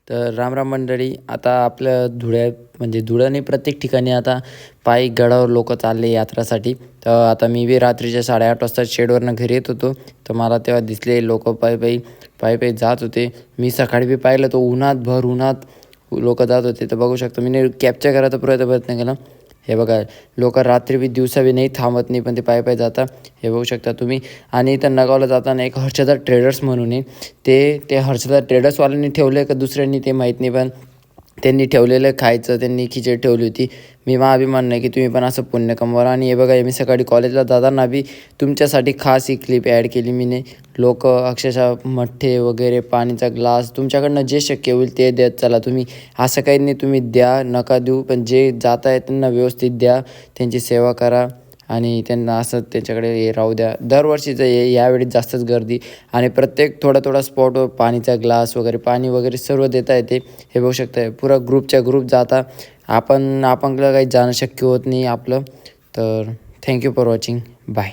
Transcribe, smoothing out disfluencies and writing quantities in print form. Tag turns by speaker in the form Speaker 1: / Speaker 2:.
Speaker 1: तर राम मंडळी, आता आपल्या म्हणजे धुळ्याने प्रत्येक ठिकाणी आता पायी गडावर लोक चालले यात्रासाठी. तर आता मी बी रात्रीच्या 8:30 वाजता शेडवरनं घरी येत होतो. तर मला तेव्हा दिसले लोक पायी जात होते. मी सकाळी बी पाहिलं, तो भर उन्हात लोक जात होते. तर बघू शकतो, मी कॅप्चर करायचा प्रयत्न केला. हे बघा, लोक रात्री बी दिवसा बी नाही थांबत नाही, पण ते पायी जाता. हे बघू शकता तुम्ही. आणि इथं नगावला जाताना एक हर्षदा ट्रेडर्स म्हणून आहे. ते हर्षदा ट्रेडर्सवाल्यांनी ठेवलं का दुसऱ्यांनी ते माहीत नाही, पण त्यांनी ठेवलेलं खायचं, त्यांनी खिचडी ठेवली होती. मी अभिमान नाही की तुम्ही पण असं पुण्य कमवा. आणि हे बघा, मी सकाळी कॉलेजला जाताना बी तुमच्यासाठी खास ही क्लिप ॲड केली मीने. लोक अक्षरशः मठ्ठे वगैरे, पाणीचा ग्लास, तुमच्याकडनं जे शक्य होईल ते देत चला. तुम्ही असं काही नाही, तुम्ही द्या नका देऊ, पण जे जात आहे त्यांना व्यवस्थित द्या, त्यांची सेवा करा आणि त्यांना असं त्यांच्याकडे हे राहू द्या. दरवर्षीचं यावेळी जास्तच गर्दी. आणि प्रत्येक थोडा स्पॉटवर पाणीचा ग्लास वगैरे, पाणी वगैरे सर्व देता येते. हे बघू शकता, पुरा ग्रुप जाता. आपल्याला काही जाणं शक्य होत नाही आपलं. तर थँक्यू फॉर वॉचिंग. बाय.